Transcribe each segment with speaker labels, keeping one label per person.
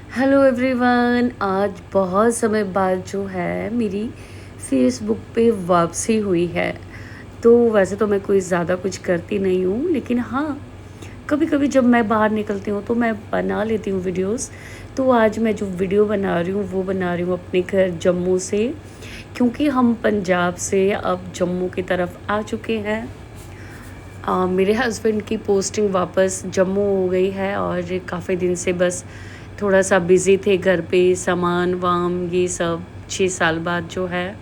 Speaker 1: Hello everyone. आज बहुत समय बाद जो है मेरी फेसबुक पे वापसी हुई है। तो वैसे तो मैं कोई ज़्यादा कुछ करती नहीं हूँ, लेकिन हाँ, कभी कभी जब मैं बाहर निकलती हूँ तो मैं बना लेती हूँ वीडियोस। तो आज मैं जो वीडियो बना रही हूँ वो बना रही हूँ अपने घर जम्मू से, क्योंकि हम पंजाब से अब जम्मू की तरफ आ चुके हैं। मेरे हस्बैंड की पोस्टिंग वापस जम्मू हो गई है और काफ़ी दिन से बस थोड़ा सा बिज़ी थे घर पे, सामान वाम ये सब। 6 साल बाद जो है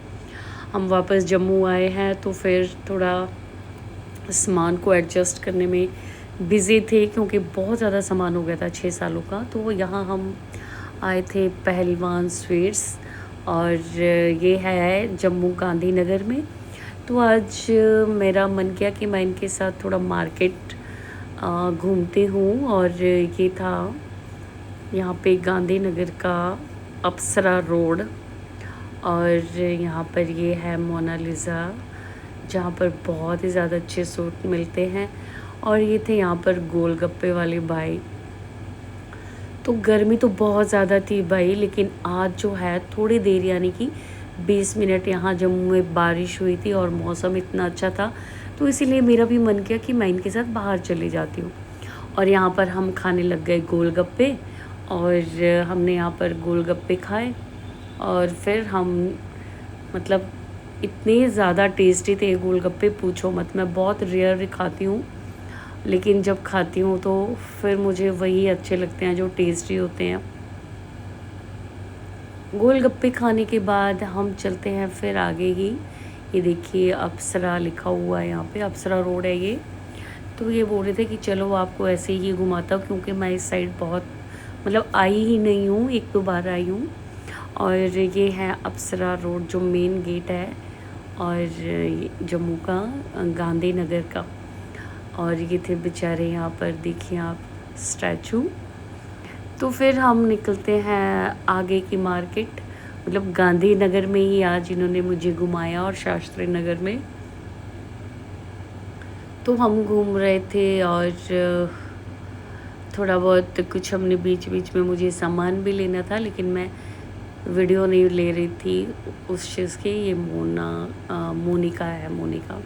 Speaker 1: हम वापस जम्मू आए हैं, तो फिर थोड़ा सामान को एडजस्ट करने में बिज़ी थे, क्योंकि बहुत ज़्यादा सामान हो गया था 6 सालों का। तो यहाँ हम आए थे पहलवान स्वीट्स, और ये है जम्मू गांधीनगर में। तो आज मेरा मन किया कि मैं इनके साथ थोड़ा मार्केट घूमती हूँ, और ये था यहाँ पे गांधीनगर का अप्सरा रोड। और यहाँ पर ये है मोनालिसा, जहाँ पर बहुत ही ज़्यादा अच्छे सूट मिलते हैं। और ये थे यहाँ पर गोलगप्पे वाले भाई। तो गर्मी तो बहुत ज़्यादा थी भाई, लेकिन आज जो है थोड़ी देर यानी कि 20 मिनट यहाँ जम्मू में बारिश हुई थी और मौसम इतना अच्छा था, तो इसीलिए मेरा भी मन किया कि मैं इनके साथ बाहर चली जाती हूँ। और यहाँ पर हम खाने लग गए गोलगप्पे, और हमने यहाँ पर गोलगप्पे खाए। और फिर हम मतलब इतने ज़्यादा टेस्टी थे गोलगप्पे, पूछो मत। मैं बहुत रेयर खाती हूँ, लेकिन जब खाती हूँ तो फिर मुझे वही अच्छे लगते हैं जो टेस्टी होते हैं। गोलगप्पे खाने के बाद हम चलते हैं फिर आगे ही। ये देखिए अप्सरा लिखा हुआ है, यहाँ पे अप्सरा रोड है ये। तो ये बोल रहे थे कि चलो आपको ऐसे ही घुमाता हूँ, क्योंकि मैं इस साइड बहुत मतलब आई ही नहीं हूँ, 1-2 बार आई हूँ। और ये है अप्सरा रोड जो मेन गेट है, और ये जम्मू का गांधीनगर का। और ये थे बेचारे यहाँ पर, देखिए आप, स्टैचू। तो फिर हम निकलते हैं आगे की मार्केट, मतलब गांधीनगर में ही आज इन्होंने मुझे घुमाया, और शास्त्री नगर में। तो हम घूम रहे थे, और थोड़ा बहुत कुछ हमने बीच बीच में, मुझे सामान भी लेना था, लेकिन मैं वीडियो नहीं ले रही थी उस चीज़ की। ये मोनिका है, मोनिका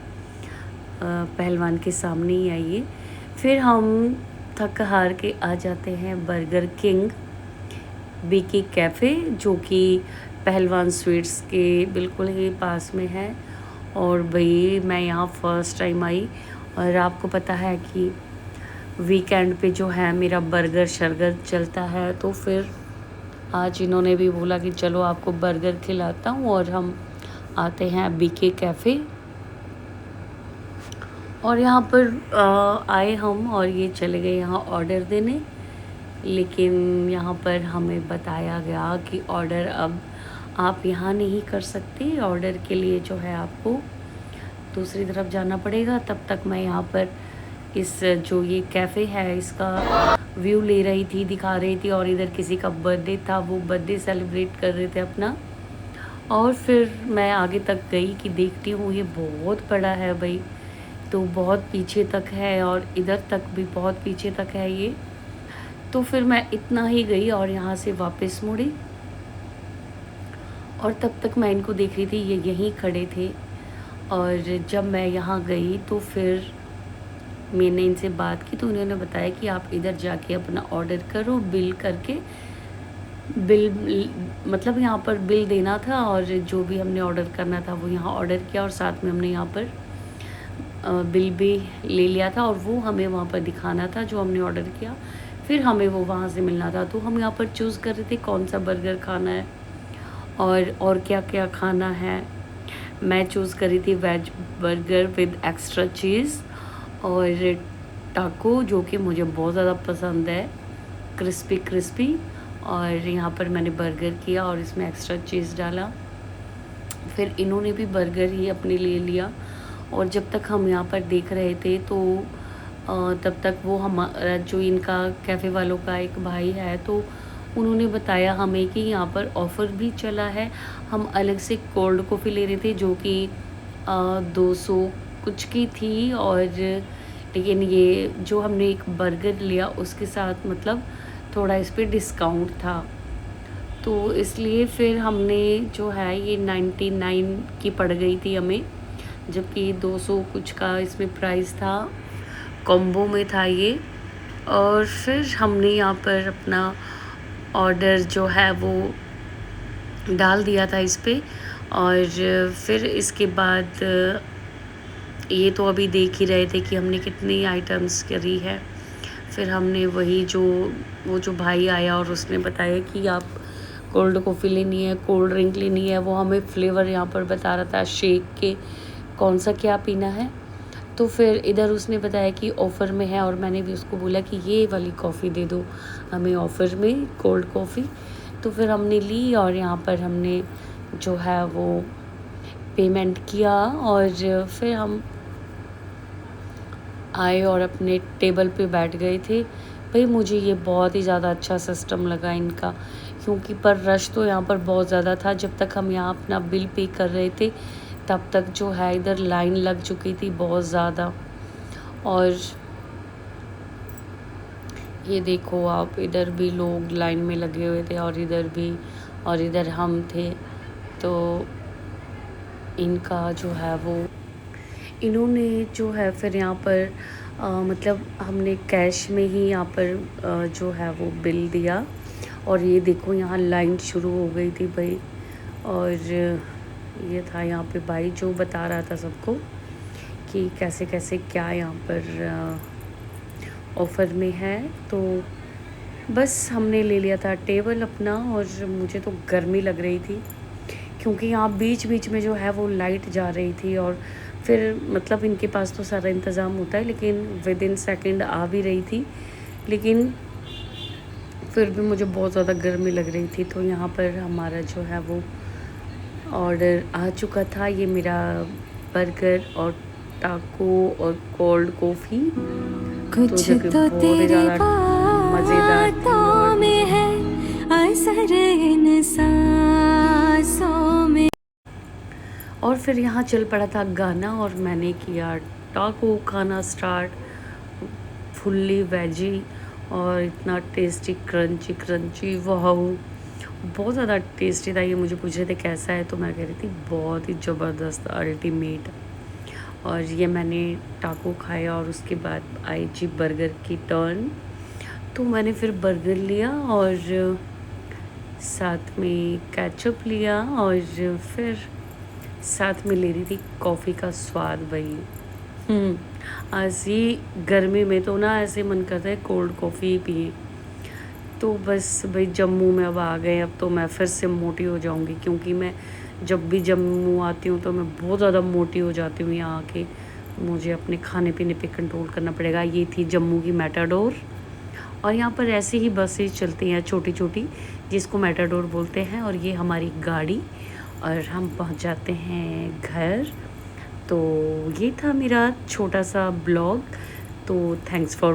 Speaker 1: पहलवान के सामने ही आई है। फिर हम थक हार के आ जाते हैं बर्गर किंग बीके कैफ़े, जो कि पहलवान स्वीट्स के बिल्कुल ही पास में है। और भाई मैं यहाँ फ़र्स्ट टाइम आई, और आपको पता है कि वीकेंड पे जो है मेरा बर्गर शर्गर चलता है। तो फिर आज इन्होंने भी बोला कि चलो आपको बर्गर खिलाता हूँ, और हम आते हैं बीके कैफ़े। और यहाँ पर आए हम, और ये चले गए यहाँ ऑर्डर देने। लेकिन यहाँ पर हमें बताया गया कि ऑर्डर अब आप यहाँ नहीं कर सकते, ऑर्डर के लिए जो है आपको दूसरी तरफ जाना पड़ेगा। तब तक मैं यहाँ पर इस जो ये कैफ़े है इसका व्यू ले रही थी, दिखा रही थी। और इधर किसी का बर्थडे था, वो बर्थडे सेलिब्रेट कर रहे थे अपना। और फिर मैं आगे तक गई कि देखती हूँ, ये बहुत बड़ा है भाई, तो बहुत पीछे तक है, और इधर तक भी बहुत पीछे तक है ये। तो फिर मैं इतना ही गई और यहाँ से वापस मुड़ी। और तब तक मैं इनको देख रही थी, ये यहीं खड़े थे। और जब मैं यहाँ गई तो फिर मैंने इनसे बात की, तो उन्होंने बताया कि आप इधर जाके अपना ऑर्डर करो, बिल करके। बिल मतलब यहाँ पर बिल देना था, और जो भी हमने ऑर्डर करना था वो यहाँ ऑर्डर किया, और साथ में हमने यहाँ पर बिल भी ले लिया था, और वो हमें वहाँ पर दिखाना था जो हमने ऑर्डर किया। फिर हमें वो वहाँ से मिलना था। तो हम यहाँ पर चूज़ कर रहे थे कौन सा बर्गर खाना है, और क्या क्या खाना है। मैं चूज़ करी थी वेज बर्गर विद एक्स्ट्रा चीज़, और टाको, जो कि मुझे बहुत ज़्यादा पसंद है, क्रिस्पी क्रिस्पी। और यहाँ पर मैंने बर्गर किया और इसमें एक्स्ट्रा चीज़ डाला। फिर इन्होंने भी बर्गर ही अपने लिए लिया। और जब तक हम यहाँ पर देख रहे थे, तो तब तक वो हमारा जो इनका कैफ़े वालों का एक भाई है, तो उन्होंने बताया हमें कि यहाँ पर ऑफ़र भी चला है। हम अलग से कोल्ड कॉफ़ी ले रहे थे, जो कि 200 कुछ की थी। और लेकिन ये जो हमने एक बर्गर लिया उसके साथ मतलब थोड़ा इस पे डिस्काउंट था, तो इसलिए फिर हमने जो है ये 99 की पड़ गई थी हमें, जबकि 200 कुछ का इसमें प्राइस था, कॉम्बो में था ये। और फिर हमने यहाँ पर अपना ऑर्डर जो है वो डाल दिया था इस पे। और फिर इसके बाद ये तो अभी देख ही रहे थे कि हमने कितनी आइटम्स करी है। फिर हमने वही जो वो जो भाई आया और उसने बताया कि आप कोल्ड कॉफ़ी लेनी है, कोल्ड ड्रिंक लेनी है, वो हमें फ्लेवर यहाँ पर बता रहा था शेक के कौन सा क्या पीना है। तो फिर इधर उसने बताया कि ऑफ़र में है, और मैंने भी उसको बोला कि ये वाली कॉफ़ी दे दो हमें ऑफ़र में, कोल्ड कॉफ़ी। तो फिर हमने ली और यहाँ पर हमने जो है वो पेमेंट किया, और फिर हम आए और अपने टेबल पे बैठ गए थे। भाई मुझे ये बहुत ही ज़्यादा अच्छा सिस्टम लगा इनका, क्योंकि पर रश तो यहाँ पर बहुत ज़्यादा था। जब तक हम यहाँ अपना बिल पे कर रहे थे तब तक जो है इधर लाइन लग चुकी थी बहुत ज़्यादा। और ये देखो आप, इधर भी लोग लाइन में लगे हुए थे और इधर भी, और इधर हम थे। तो इनका जो है वो इन्होंने जो है फिर यहाँ पर मतलब हमने कैश में ही यहाँ पर जो है वो बिल दिया। और ये देखो यहाँ लाइन शुरू हो गई थी भाई। और ये था यहाँ पे भाई जो बता रहा था सबको कि कैसे कैसे क्या यहाँ पर ऑफ़र में है। तो बस हमने ले लिया था टेबल अपना, और मुझे तो गर्मी लग रही थी क्योंकि यहाँ बीच बीच में जो है वो लाइट जा रही थी। और फिर मतलब इनके पास तो सारा इंतज़ाम होता है, लेकिन विद इन सेकेंड आ भी रही थी, लेकिन फिर भी मुझे बहुत ज़्यादा गर्मी लग रही थी। तो यहाँ पर हमारा जो है वो ऑर्डर आ चुका था। ये मेरा बर्गर और टाको और कोल्ड कॉफ़ी,
Speaker 2: कुछ
Speaker 1: जो कि
Speaker 2: तो
Speaker 1: बहुत ही
Speaker 2: तेरी
Speaker 1: ज़्यादा मज़ेदार थी।
Speaker 2: बातों में है असर इन सांसों में।
Speaker 1: और फिर यहाँ चल पड़ा था गाना, और मैंने किया टाको खाना स्टार्ट, फुल्ली वेजी और इतना टेस्टी क्रंची क्रंची, वाह बहुत ज़्यादा टेस्टी था। ये मुझे पूछ रहे थे कैसा है, तो मैं कह रही थी बहुत ही ज़बरदस्त, अल्टीमेट। और ये मैंने टाको खाया और उसके बाद आई जी बर्गर की टर्न। तो मैंने फिर बर्गर लिया और साथ में केचप लिया, और फिर साथ में ले रही थी कॉफ़ी का स्वाद भाई। ऐसी गर्मी में तो ना ऐसे मन करता है कोल्ड कॉफ़ी पिए। तो बस भाई जम्मू में अब आ गए, अब तो मैं फिर से मोटी हो जाऊंगी, क्योंकि मैं जब भी जम्मू आती हूँ तो मैं बहुत ज़्यादा मोटी हो जाती हूँ। यहाँ आके मुझे अपने खाने पीने पे कंट्रोल करना पड़ेगा। ये थी जम्मू की मैटाडोर, और यहाँ पर ऐसी ही बसें चलती हैं छोटी छोटी, जिसको मैटाडोर बोलते हैं। और ये हमारी गाड़ी, और हम पहुँच जाते हैं घर। तो ये था मेरा छोटा सा ब्लॉग। तो थैंक्स फॉर